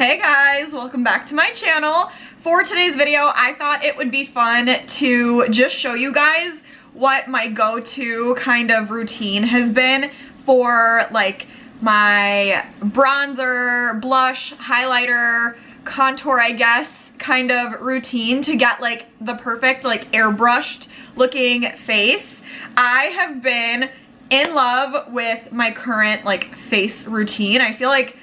Hey guys, welcome back to my channel. For today's video, I thought it would be fun to just show you guys what my go-to kind of routine has been for like my bronzer, blush, highlighter, contour, I guess, kind of routine to get like the perfect like airbrushed looking face. I have been in love with my current like face routine. I feel like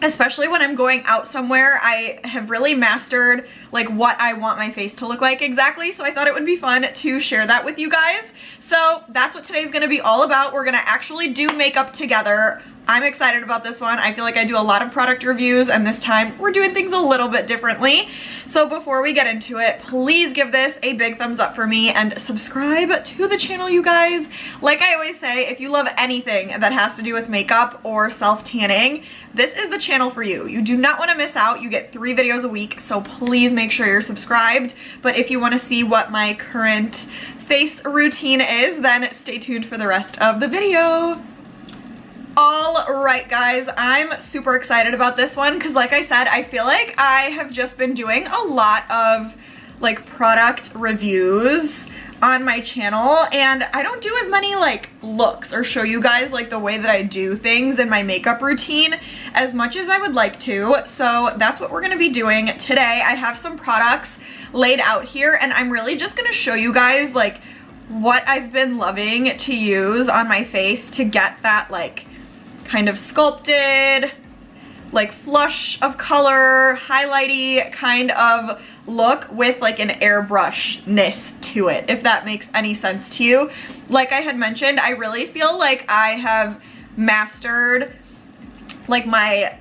especially when I'm going out somewhere, I have really mastered like what I want my face to look like exactly. So I thought it would be fun to share that with you guys. So that's what today's gonna be all about. We're gonna actually do makeup together. I'm excited about this one. I feel like I do a lot of product reviews and this time we're doing things a little bit differently. So before we get into it, please give this a big thumbs up for me and subscribe to the channel, you guys. Like I always say, if you love anything that has to do with makeup or self-tanning, this is the channel for you. You do not want to miss out. You get 3 videos a week, so please make sure you're subscribed. But if you want to see what my current face routine is, then stay tuned for the rest of the video. All right, guys, I'm super excited about this one because like I said, I feel like I have just been doing a lot of like product reviews on my channel and I don't do as many like looks or show you guys like the way that I do things in my makeup routine as much as I would like to. So that's what we're gonna be doing today. I have some products laid out here and I'm really just gonna show you guys like what I've been loving to use on my face to get that like kind of sculpted, like flush of color, highlighty kind of look with like an airbrush-ness to it, if that makes any sense to you. Like I had mentioned, I really feel like I have mastered like my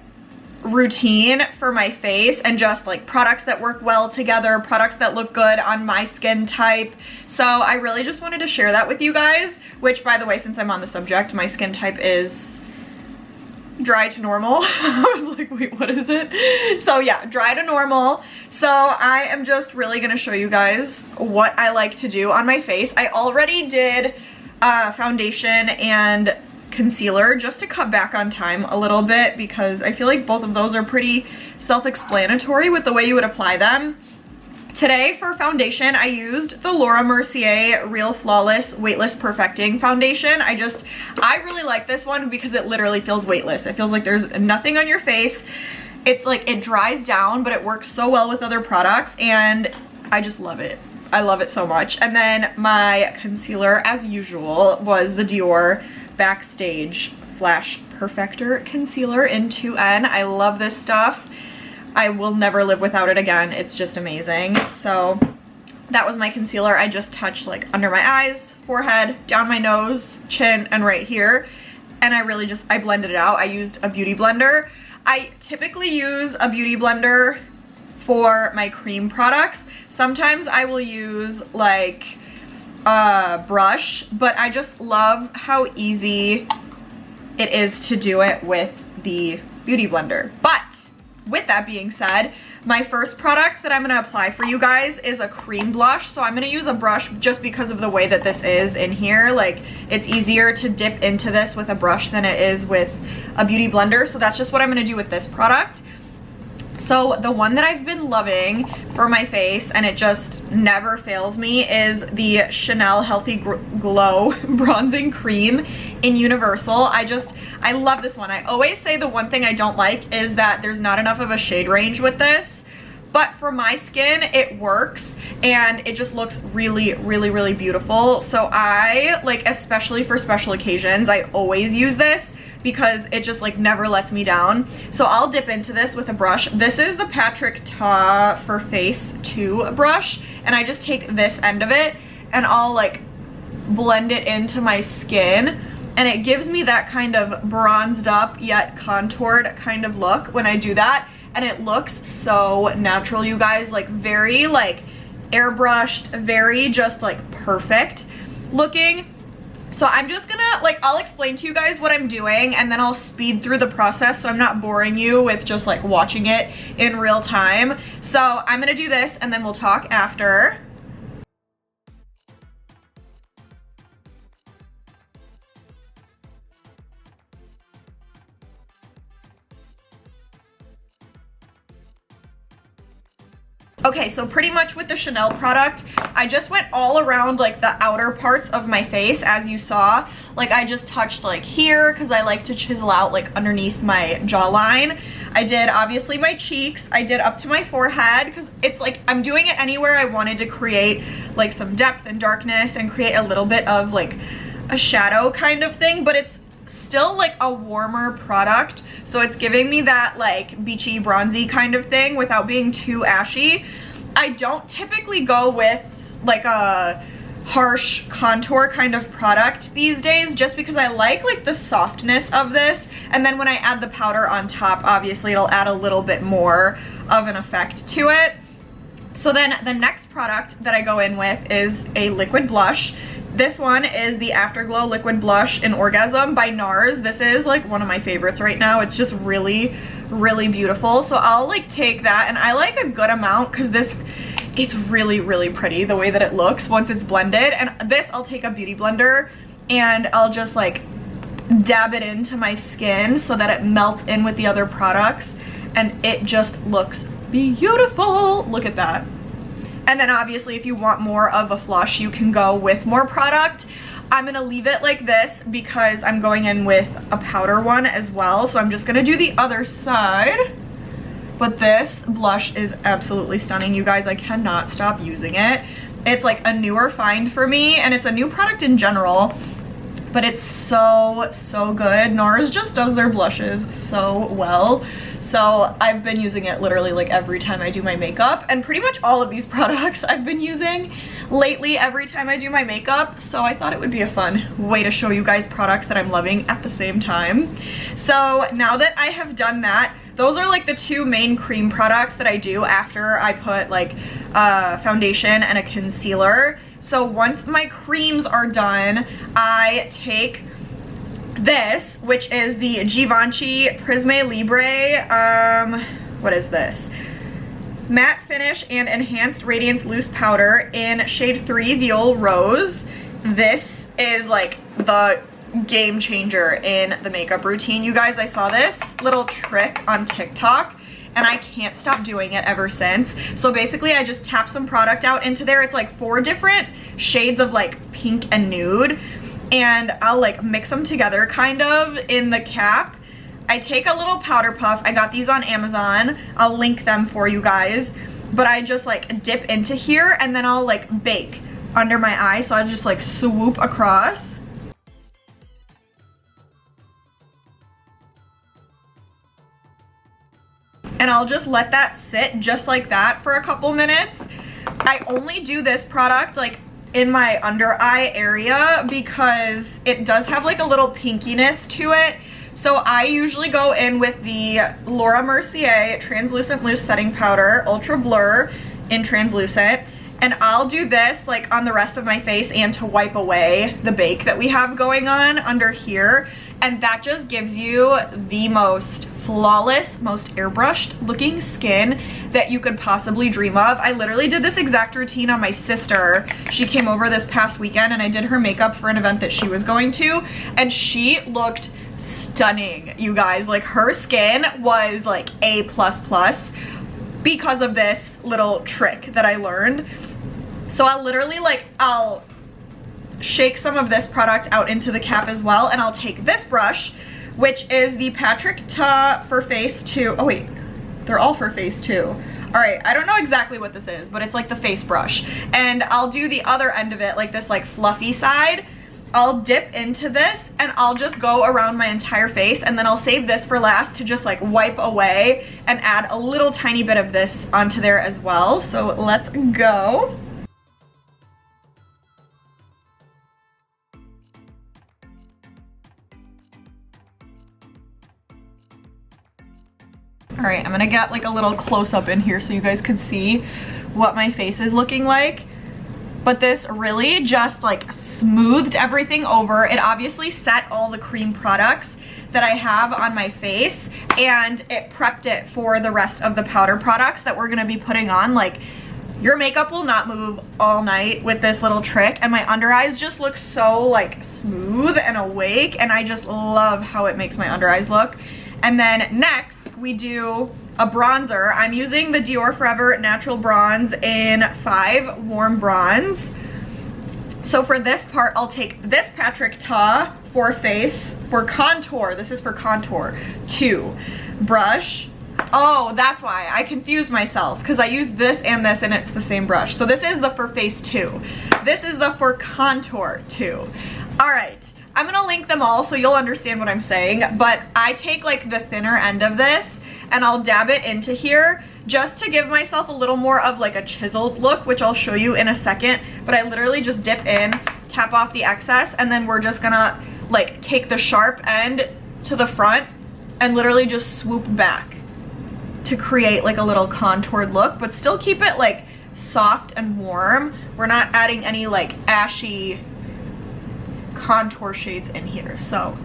routine for my face and just like products that work well together, products that look good on my skin type. So I really just wanted to share that with you guys, which by the way, since I'm on the subject, my skin type is dry to normal. I was like, wait, what is it? So yeah, dry to normal. So I am just really gonna show you guys what I like to do on my face. I already did foundation and concealer just to cut back on time a little bit because I feel like both of those are pretty self-explanatory with the way you would apply them. Today for foundation, I used the Mercier Real Flawless Weightless Perfecting Foundation. I really like this one because it literally feels weightless. It feels like there's nothing on your face. It's like it dries down, but it works so well with other products and I just love it. I love it so much. And then my concealer, as usual, was the DIOR Backstage Flash Perfector Concealer in 2N. I love this stuff. I will never live without it again. It's just amazing. So that was my concealer. I just touched like under my eyes, forehead, down my nose, chin, and right here. And I blended it out. I used a beauty blender. I typically use a beauty blender for my cream products. Sometimes I will use like a brush, but I just love how easy it is to do it with the beauty blender. But with that being said, my first product that I'm gonna apply for you guys is a cream blush. So I'm gonna use a brush just because of the way that this is in here. Like it's easier to dip into this with a brush than it is with a beauty blender. So that's just what I'm gonna do with this product. So the one that I've been loving for my face, and it just never fails me, is the Chanel Healthy Glow Bronzing Cream in Universal. I love this one. I always say the one thing I don't like is that there's not enough of a shade range with this, but for my skin, it works and it just looks really, really, really beautiful. So I, like, especially for special occasions, I always use this because it just like never lets me down. So I'll dip into this with a brush. This is the Patrick Ta for Face 2 brush, and I just take this end of it and I'll like blend it into my skin, and it gives me that kind of bronzed up yet contoured kind of look when I do that, and it looks so natural, you guys. Like very like airbrushed, very just like perfect looking. So I'm just gonna, like, I'll explain to you guys what I'm doing and then I'll speed through the process so I'm not boring you with just like watching it in real time. So I'm gonna do this and then we'll talk after. Okay, so pretty much with the Chanel product, I just went all around like the outer parts of my face, as you saw. Like I just touched like here because I like to chisel out like underneath my jawline. I did obviously my cheeks. I did up to my forehead because it's like I'm doing it anywhere I wanted to create like some depth and darkness and create a little bit of like a shadow kind of thing, but it's still like a warmer product, so it's giving me that like beachy bronzy kind of thing without being too ashy. I don't typically go with like a harsh contour kind of product these days just because I like the softness of this, and then when I add the powder on top, obviously it'll add a little bit more of an effect to it. So then the next product that I go in with is a liquid blush. This one is the Afterglow Liquid Blush in Orgasm by NARS. This is like one of my favorites right now. It's just really, really beautiful. So I'll like take that, and I like a good amount because it's really, really pretty the way that it looks once it's blended. And this I'll take a beauty blender and I'll just like dab it into my skin so that it melts in with the other products, and it just looks beautiful. Look at that. And then obviously if you want more of a flush, you can go with more product. I'm gonna leave it like this because I'm going in with a powder one as well. So I'm just gonna do the other side. But this blush is absolutely stunning, you guys. I cannot stop using it. It's like a newer find for me, and it's a new product in general, but it's so, so good. NARS just does their blushes so well. So I've been using it literally like every time I do my makeup, and pretty much all of these products I've been using lately every time I do my makeup. So I thought it would be a fun way to show you guys products that I'm loving at the same time. So now that I have done that, those are like the two main cream products that I do after I put like a foundation and a concealer. So once my creams are done, I take this, which is the Givenchy PRISME LIBRE, what is this? Matte Finish and Enhanced Radiance Loose Powder in shade 3 Viole Rose. This is like the game changer in the makeup routine, you guys. I saw this little trick on TikTok and I can't stop doing it ever since. So basically I just tap some product out into there. It's like 4 different shades of like pink and nude, and I'll like mix them together kind of in the cap. I take a little powder puff. I got these on Amazon. I'll link them for you guys. But I just like dip into here and then I'll like bake under my eye. So I just like swoop across. And I'll just let that sit just like that for a couple minutes. I only do this product like in my under eye area because it does have like a little pinkiness to it. So I usually go in with the Laura Mercier Translucent Loose Setting Powder Ultra Blur in translucent, and I'll do this like on the rest of my face and to wipe away the bake that we have going on under here, and that just gives you the most flawless, most airbrushed looking skin that you could possibly dream of. I literally did this exact routine on my sister. She came over this past weekend and I did her makeup for an event that she was going to, and she looked stunning, you guys. Like her skin was like A++ because of this little trick that I learned. So I'll literally like, I'll shake some of this product out into the cap as well, and I'll take this brush, which is the Patrick Ta for Face 2. Oh wait, they're all for Face 2. All right, I don't know exactly what this is, but it's like the face brush. And I'll do the other end of it, like this like fluffy side. I'll dip into this and I'll just go around my entire face, and then I'll save this for last to just like wipe away and add a little tiny bit of this onto there as well. So let's go. All right, I'm gonna get like a little close up in here so you guys could see what my face is looking like. But this really just like smoothed everything over. It obviously set all the cream products that I have on my face, and it prepped it for the rest of the powder products that we're gonna be putting on. Like, your makeup will not move all night with this little trick, and my under eyes just look so like smooth and awake, and I just love how it makes my under eyes look. And then next we do a bronzer. I'm using the DIOR Forever Natural Bronze in 5 Warm Bronze. So for this part, I'll take this Patrick Ta for face, for contour. This is for contour. 2. Brush. Oh, that's why I confused myself, because I use this and it's the same brush. So this is the for face 2. This is the for contour 2. All right, I'm gonna link them all so you'll understand what I'm saying, but I take like the thinner end of this and I'll dab it into here just to give myself a little more of like a chiseled look, which I'll show you in a second. But I literally just dip in, tap off the excess, and then we're just gonna like take the sharp end to the front and literally just swoop back to create like a little contoured look, but still keep it like soft and warm. We're not adding any like ashy contour shades in here. So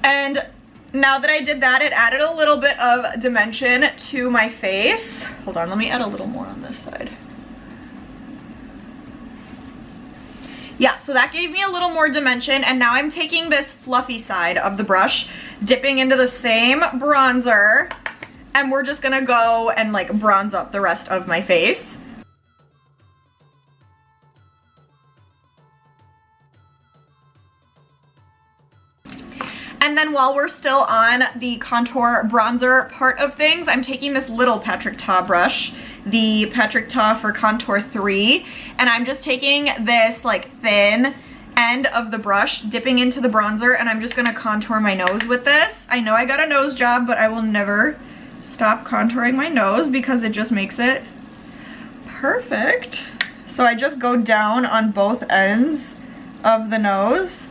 and now that I did that, it added a little bit of dimension to my face. Hold on, let me add a little more on this side. Yeah, so that gave me a little more dimension, and now I'm taking this fluffy side of the brush, dipping into the same bronzer, and we're just gonna go and like bronze up the rest of my face. And then while we're still on the contour bronzer part of things, I'm taking this little Patrick Ta brush, the Patrick Ta for Contour 3, and I'm just taking this like thin end of the brush, dipping into the bronzer, and I'm just gonna contour my nose with this. I know I got a nose job, but I will never stop contouring my nose because it just makes it perfect. So I just go down on both ends of the nose.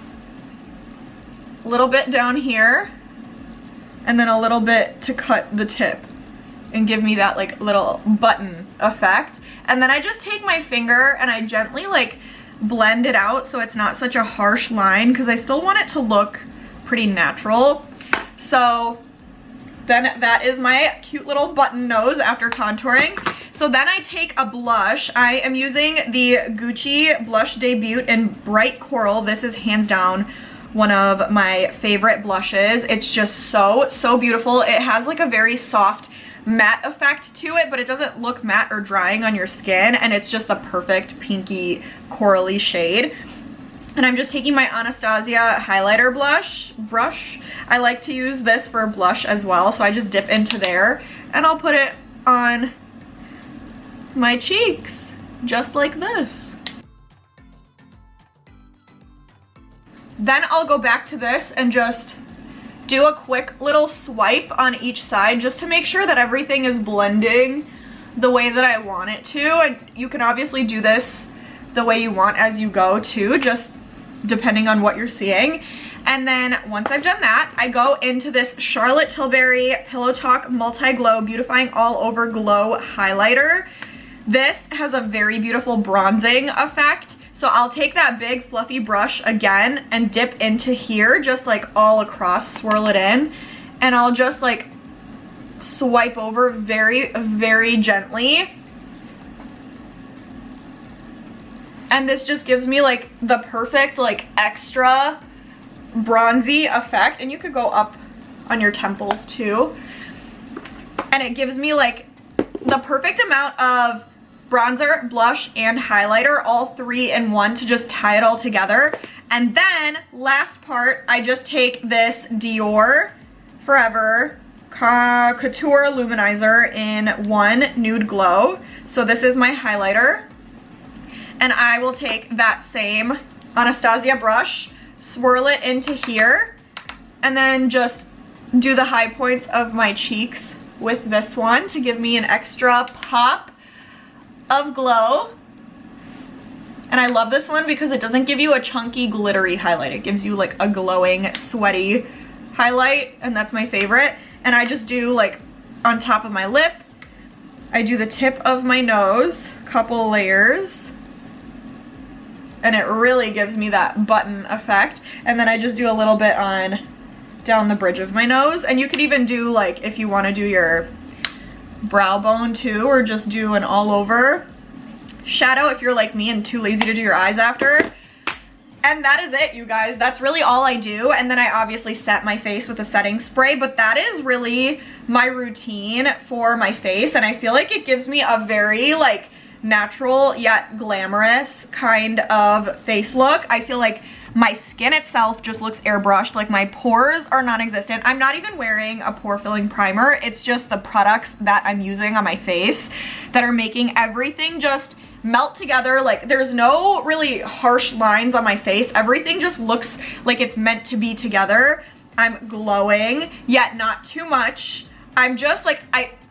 A little bit down here, and then a little bit to cut the tip and give me that like little button effect. And then I just take my finger and I gently like blend it out so it's not such a harsh line, because I still want it to look pretty natural. So then that is my cute little button nose after contouring. So then I take a blush. I am using the Gucci Blush Debut in Bright Coral. This is hands down one of my favorite blushes. It's just so beautiful. It has like a very soft matte effect to it, but it doesn't look matte or drying on your skin, and it's just the perfect pinky corally shade. And I'm just taking my Anastasia highlighter brush. I like to use this for blush as well, so I just dip into there and I'll put it on my cheeks just like this. Then I'll go back to this and just do a quick little swipe on each side just to make sure that everything is blending the way that I want it to. And you can obviously do this the way you want as you go too, just depending on what you're seeing. And then once I've done that, I go into this Charlotte Tilbury Pillow Talk Multi-Glow Beautifying All Over Glow highlighter. This has a very beautiful bronzing effect. So I'll take that big fluffy brush again and dip into here, just like all across, swirl it in, and I'll just like swipe over very gently. And this just gives me like the perfect like extra bronzy effect, and you could go up on your temples too. And it gives me like the perfect amount of bronzer, blush, and highlighter, all 3 in one, to just tie it all together. And then last part, I just take this DIOR Forever Couture Luminizer in 1 Nude Glow. So this is my highlighter. And I will take that same Anastasia brush, swirl it into here, and then just do the high points of my cheeks with this one to give me an extra pop of glow. And I love this one because it doesn't give you a chunky glittery highlight. It gives you like a glowing sweaty highlight, and that's my favorite. And I just do like on top of my lip, I do the tip of my nose, couple layers, and it really gives me that button effect. And then I just do a little bit on down the bridge of my nose. And you could even do like, if you want to do your brow bone too, or just do an all over shadow if you're like me and too lazy to do your eyes after. And that is it, you guys. That's really all I do. And then I obviously set my face with a setting spray, but that is really my routine for my face. And I feel like it gives me a very like natural yet glamorous kind of face look. I feel like my skin itself just looks airbrushed. Like my pores are non-existent. I'm not even wearing a pore filling primer. It's just the products that I'm using on my face that are making everything just melt together. Like there's no really harsh lines on my face. Everything just looks like it's meant to be together. I'm glowing, yet not too much. I'm just like,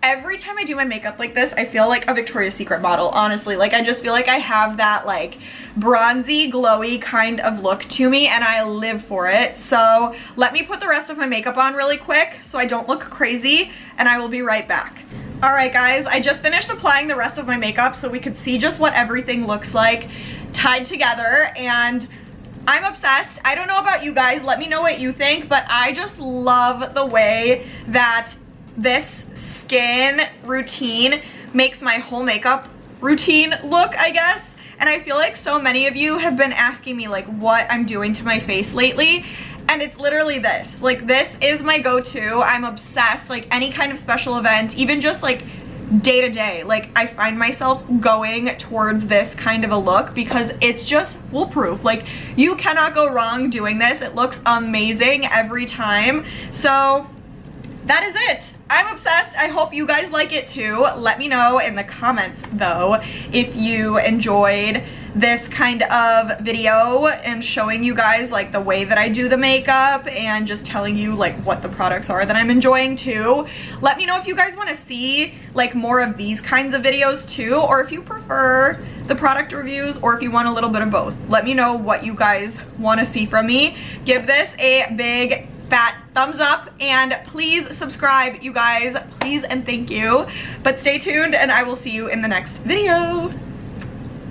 every time I do my makeup like this, I feel like a Victoria's Secret model, honestly. Like I just feel like I have that like bronzy, glowy kind of look to me, and I live for it. So let me put the rest of my makeup on really quick so I don't look crazy, and I will be right back. All right, guys, I just finished applying the rest of my makeup so we could see just what everything looks like tied together, and I'm obsessed. I don't know about you guys, let me know what you think, but I just love the way that this skin routine makes my whole makeup routine look, I guess. And I feel like so many of you have been asking me like what I'm doing to my face lately, and it's literally this. Like this is my go-to. I'm obsessed. Like any kind of special event, even just like day to day, like I find myself going towards this kind of a look because it's just foolproof. Like you cannot go wrong doing this. It looks amazing every time. So that is it. I'm obsessed. I hope you guys like it too. Let me know in the comments though if you enjoyed this kind of video and showing you guys like the way that I do the makeup and just telling you like what the products are that I'm enjoying too. Let me know if you guys want to see like more of these kinds of videos too, or if you prefer the product reviews, or if you want a little bit of both. Let me know what you guys want to see from me. Give this a big fat thumbs up, and please subscribe, you guys, please and thank you. But stay tuned and I will see you in the next video.